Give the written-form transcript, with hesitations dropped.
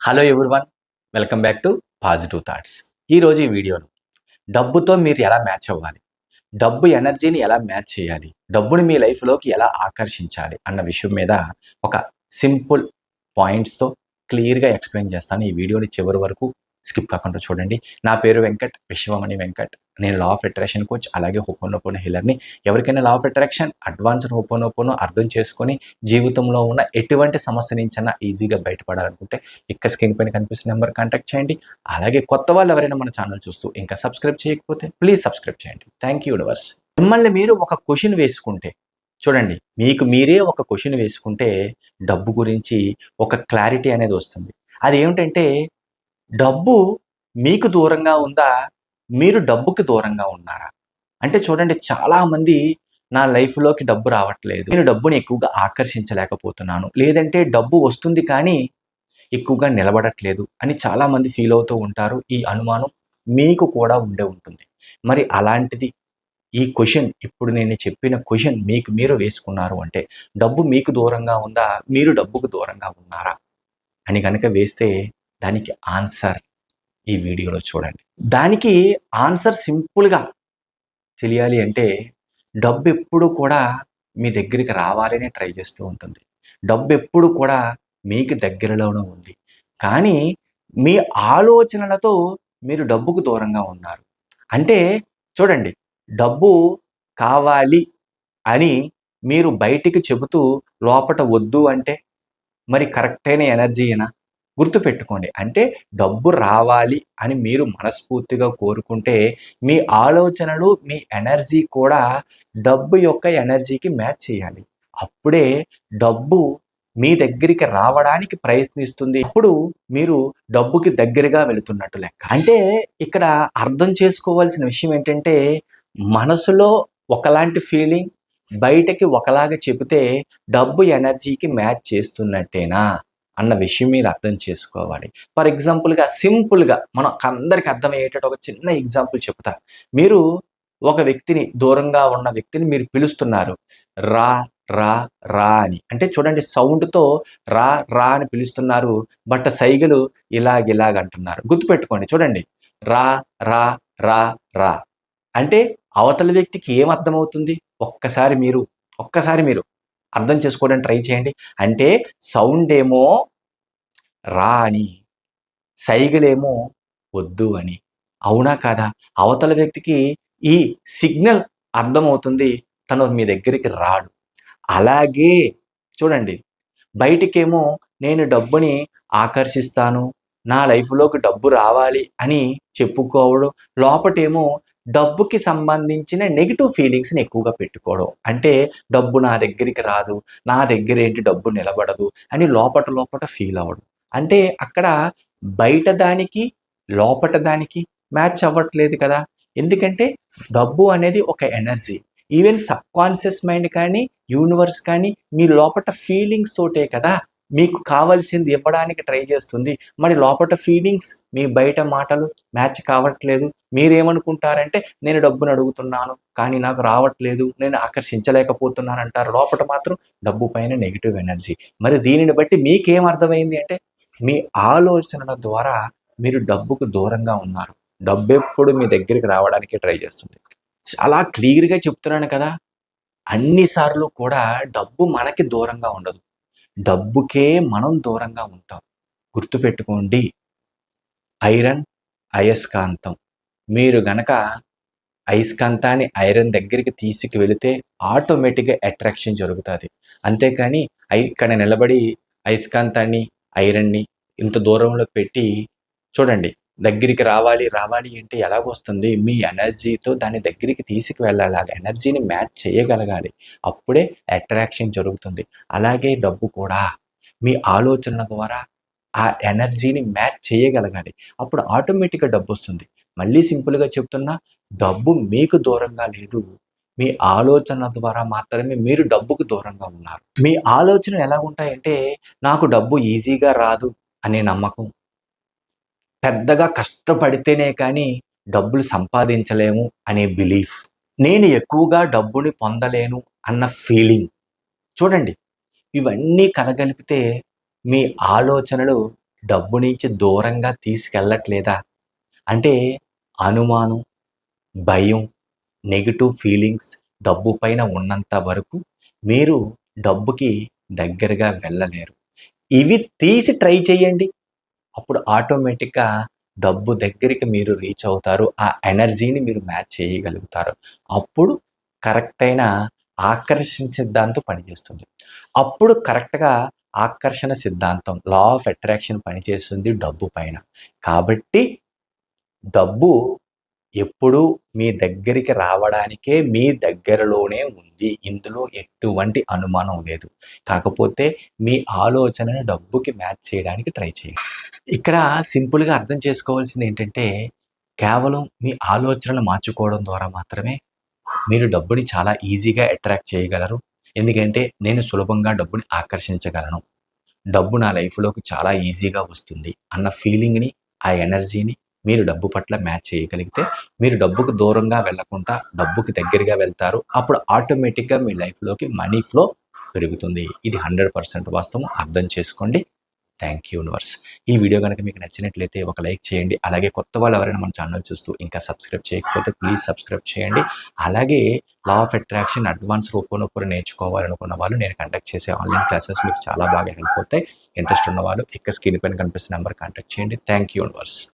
Hello everyone, welcome back to positive thoughts. ఈరోజు ఈ వీడియోలో డబ్బుతో మీరు ఎలా మ్యాచ్ అవ్వాలి, డబ్బు ఎనర్జీని ఎలా మ్యాచ్ చేయాలి, డబ్బుని మీ లైఫ్లోకి ఎలా ఆకర్షించాలి అన్న విషయం మీద ఒక సింపుల్ పాయింట్స్తో క్లియర్గా ఎక్స్ప్లెయిన్ చేస్తాను. ఈ వీడియోని చివరి వరకు స్కిప్ కాకుండా చూడండి. నా పేరు వెంకట్, విశ్వమణి వెంకట్. నేను లా ఆఫ్ అట్రాక్షన్ కోచ్, అలాగే హోపోనోపోనో హీలర్ని. ఎవరికైనా law of attraction, advanced hooponopono అర్థం చేసుకొని జీవితంలో ఉన్న ఎటువంటి సమస్య నుంచైనా ఈజీగా బయటపడాలనుకుంటే ఇక్కడ స్క్రీన్ పైన కనిపిస్తున్న నెంబర్ కాంటాక్ట్ చేయండి. అలాగే కొత్త వాళ్ళు ఎవరైనా మన ఛానల్ చూస్తూ ఇంకా సబ్స్క్రైబ్ చేయకపోతే ప్లీజ్ సబ్స్క్రైబ్ చేయండి. Thank you universe. మిమ్మల్ని మీరు ఒక క్వశ్చన్ వేసుకుంటే, చూడండి, మీకు మీరే ఒక క్వశ్చన్ వేసుకుంటే డబ్బు గురించి ఒక క్లారిటీ అనేది వస్తుంది. అది ఏమిటంటే, డబ్బు మీకు దూరంగా ఉందా, మీరు డబ్బుకి దూరంగా ఉన్నారా? అంటే చూడండి, చాలామంది నా లైఫ్లోకి డబ్బు రావట్లేదు, నేను డబ్బుని ఎక్కువగా ఆకర్షించలేకపోతున్నాను, లేదంటే డబ్బు వస్తుంది కానీ ఎక్కువగా నిలబడట్లేదు అని చాలామంది ఫీల్ అవుతూ ఉంటారు. ఈ అనుమానం మీకు కూడా ఉండే ఉంటుంది. మరి అలాంటిది ఈ క్వశ్చన్, ఇప్పుడు నేను చెప్పిన క్వశ్చన్ మీకు మీరు వేసుకున్నారు అంటే, డబ్బు మీకు దూరంగా ఉందా, మీరు డబ్బుకు దూరంగా ఉన్నారా అని కనుక వేస్తే దానికి ఆన్సర్ ఈ వీడియోలో చూడండి. దానికి ఆన్సర్ సింపుల్గా తెలియాలి అంటే, డబ్బు ఎప్పుడు కూడా మీ దగ్గరికి రావాలని ట్రై చేస్తూ ఉంటుంది. డబ్బు ఎప్పుడు కూడా మీకు దగ్గరలోనే ఉంది. కానీ మీ ఆలోచనలతో మీరు డబ్బుకు దూరంగా ఉన్నారు. అంటే చూడండి, డబ్బు కావాలి అని మీరు బయటికి చెబుతూ లోపట వద్దు అంటే మరి కరెక్ట్ అయిన ఎనర్జీయేనా? గుర్తుపెట్టుకోండి. అంటే డబ్బు రావాలి అని మీరు మనస్ఫూర్తిగా కోరుకుంటే మీ ఆలోచనలు, మీ ఎనర్జీ కూడా డబ్బు యొక్క ఎనర్జీకి మ్యాచ్ చేయాలి. అప్పుడే డబ్బు మీ దగ్గరికి రావడానికి ప్రయత్నిస్తుంది. అప్పుడు మీరు డబ్బుకి దగ్గరగా వెళుతున్నట్టు లెక్క. అంటే ఇక్కడ అర్థం చేసుకోవాల్సిన విషయం ఏంటంటే, మనసులో ఒకలాంటి ఫీలింగ్, బయటకి ఒకలాగా చెబితే డబ్బు ఎనర్జీకి మ్యాచ్ చేస్తున్నట్టేనా అన్న విషయం మీరు అర్థం చేసుకోవాలి. ఫర్ ఎగ్జాంపుల్గా, సింపుల్గా మనం అందరికి అర్థమయ్యేటట్టు ఒక చిన్న ఎగ్జాంపుల్ చెప్తా. మీరు ఒక వ్యక్తిని, దూరంగా ఉన్న వ్యక్తిని మీరు పిలుస్తున్నారు, రా రా రా అని. అంటే చూడండి, సౌండ్తో రా రా అని పిలుస్తున్నారు, బట్ సైగలు ఇలాగ అంటున్నారు. గుర్తుపెట్టుకోండి. చూడండి, రా రా రా రా అంటే అవతల వ్యక్తికి ఏం అర్థమవుతుంది? ఒక్కసారి మీరు అర్థం చేసుకోవడానికి ట్రై చేయండి. అంటే సౌండ్ ఏమో రా అని, సైగలేమో వద్దు అని. అవునా కాదా? అవతల వ్యక్తికి ఈ సిగ్నల్ అర్థమవుతుంది, తను మీ దగ్గరికి రాడు. అలాగే చూడండి, బయటికేమో నేను డబ్బుని ఆకర్షిస్తాను, నా లైఫ్లోకి డబ్బు రావాలి అని చెప్పుకోవడం, లోపటేమో డబ్బుకి సంబంధించిన నెగిటివ్ ఫీలింగ్స్ని ఎక్కువగా పెట్టుకోవడం. అంటే డబ్బు నా దగ్గరికి రాదు, నా దగ్గర ఏంటి డబ్బు నిలబడదు అని లోపట ఫీల్ అవ్వడం. అంటే అక్కడ బయట దానికి లోపట దానికి మ్యాచ్ అవ్వట్లేదు కదా. ఎందుకంటే డబ్బు అనేది ఒక energy. Even sub conscious mind కానీ, యూనివర్స్ కానీ మీ లోపట ఫీలింగ్స్ తోటే కదా మీకు కావాల్సింది ఇవ్వడానికి ట్రై చేస్తుంది. మరి లోపట ఫీలింగ్స్, మీ బయట మాటలు మ్యాచ్ కావట్లేదు. మీరేమనుకుంటారంటే, నేను డబ్బును అడుగుతున్నాను కానీ నాకు రావట్లేదు, నేను ఆకర్షించలేకపోతున్నాను అంటారు. లోపట మాత్రం డబ్బు పైన నెగిటివ్ ఎనర్జీ. మరి దీనిని బట్టి మీకేం అర్థమైంది అంటే, మీ ఆలోచనల ద్వారా మీరు డబ్బుకు దూరంగా ఉన్నారు. డబ్బు ఎప్పుడు మీ దగ్గరికి రావడానికి ట్రై చేస్తుంది. చాలా క్లియర్గా చెప్తున్నాను కదా. అన్నిసార్లు కూడా డబ్బు మనకి దూరంగా ఉండదు, డబ్బుకే మనం దూరంగా ఉంటాం. గుర్తుపెట్టుకోండి, ఐరన్ అయస్కాంతం. మీరు గనక అయస్కాంతాన్ని ఐరన్ దగ్గరికి తీసుకువెళితే ఆటోమేటిక్గా అట్రాక్షన్ జరుగుతుంది. అంతేకాని ఇక్కడ నిలబడి అయస్కాంతాన్ని, ఐరన్ని ఇంత దూరంలో పెట్టి చూడండి, దగ్గరికి రావాలి అంటే ఎలాగొస్తుంది? మీ ఎనర్జీతో దాన్ని దగ్గరికి తీసుకువెళ్ళాలి, ఆ ఎనర్జీని మ్యాచ్ చేయగలగాలి. అప్పుడే అట్రాక్షన్ జరుగుతుంది. అలాగే డబ్బు కూడా మీ ఆలోచనల ద్వారా ఆ ఎనర్జీని మ్యాచ్ చేయగలగాలి. అప్పుడు ఆటోమేటిక్గా డబ్బు వస్తుంది. మళ్ళీ సింపుల్గా చెప్తున్నా, డబ్బు మీకు దూరంగా లేదు, మీ ఆలోచనల ద్వారా మాత్రమే మీరు డబ్బుకు దూరంగా ఉన్నారు. మీ ఆలోచనలు ఎలా ఉంటాయంటే, నాకు డబ్బు ఈజీగా రాదు అనే నమ్మకం, పెద్దగా కష్టపడితేనే కానీ డబ్బులు సంపాదించలేము అనే బిలీఫ్, నేను ఎక్కువగా డబ్బుని పొందలేను అన్న ఫీలింగ్. చూడండి, ఇవన్నీ కలగలిపితే మీ ఆలోచనలు డబ్బు నుంచి దూరంగా తీసుకెళ్ళట్లేదా? అంటే అనుమానం, భయం, నెగెటివ్ ఫీలింగ్స్ డబ్బు పైన ఉన్నంత వరకు మీరు డబ్బుకి దగ్గరగా వెళ్ళలేరు. ఇవి తీసి ట్రై చేయండి. అప్పుడు ఆటోమేటిక్‌గా డబ్బు దగ్గరికి మీరు రీచ్ అవుతారు. ఆ ఎనర్జీని మీరు మ్యాచ్ చేయగలుగుతారు. అప్పుడు కరెక్ట్ అయిన ఆకర్షణ సిద్ధాంతం పనిచేస్తుంది. అప్పుడు కరెక్ట్‌గా ఆకర్షణ సిద్ధాంతం లా ఆఫ్ అట్రాక్షన్ పనిచేస్తుంది డబ్బు పైన. కాబట్టి డబ్బు ఎప్పుడూ మీ దగ్గరికి రావడానికే మీ దగ్గరలోనే ఉంది. ఇందులో ఎటువంటి అనుమానం లేదు. కాకపోతే మీ ఆలోచనని డబ్బుకి మ్యాచ్ చేయడానికి ట్రై చేయండి. ఇక్కడ సింపుల్‌గా అర్థం చేసుకోవాల్సిందేంటంటే, కేవలం మీ ఆలోచనలు మార్చుకోవడం ద్వారా మాత్రమే మీరు డబ్బుని చాలా ఈజీగా అట్రాక్ట్ చేయగలరు. ఎందుకంటే, నేను సులభంగా డబ్బుని ఆకర్షించగలను. డబ్బు నా లైఫ్‌లోకి చాలా ఈజీగా వస్తుంది అన్న ఫీలింగ్‌ని, ఆ ఎనర్జీని మీరు డబ్బు పట్ల మ్యాచ్ చేయగలిగితే, మీరు డబ్బుకు దూరంగా వెళ్ళకుండా డబ్బుకి దగ్గరగా వెళ్తారు. అప్పుడు ఆటోమేటిక్‌గా మీ లైఫ్‌లోకి మనీ ఫ్లో పెరుగుతుంది. ఇది 100% వాస్తవం. అర్థం చేసుకోండి. Thank you universe. ఈ వీడియో గనుక మీకు నచ్చినట్లయితే ఒక లైక్ చేయండి. అలాగే కొత్త వాళ్ళు ఎవరైనా మన ఛానల్ చూస్తూ ఇంకా సబ్స్క్రైబ్ చేయకపోతే ప్లీజ్ సబ్స్క్రైబ్ చేయండి. అలాగే లా ఆఫ్ అట్రాక్షన్ అడ్వాన్స్ రూపంలో నేర్చుకోవాలనుకున్న వాళ్ళు నేను కండక్ట్ చేసే ఆన్లైన్ క్లాసెస్ మీకు చాలా బాగా హెల్ప్ అవుతాయి. ఇంట్రెస్ట్ ఉన్నవాళ్ళు ఇక్కడ స్క్రీన్ పైన కనిపిస్తున్న నెంబర్ కాంటాక్ట్ చేయండి. Thank you universe.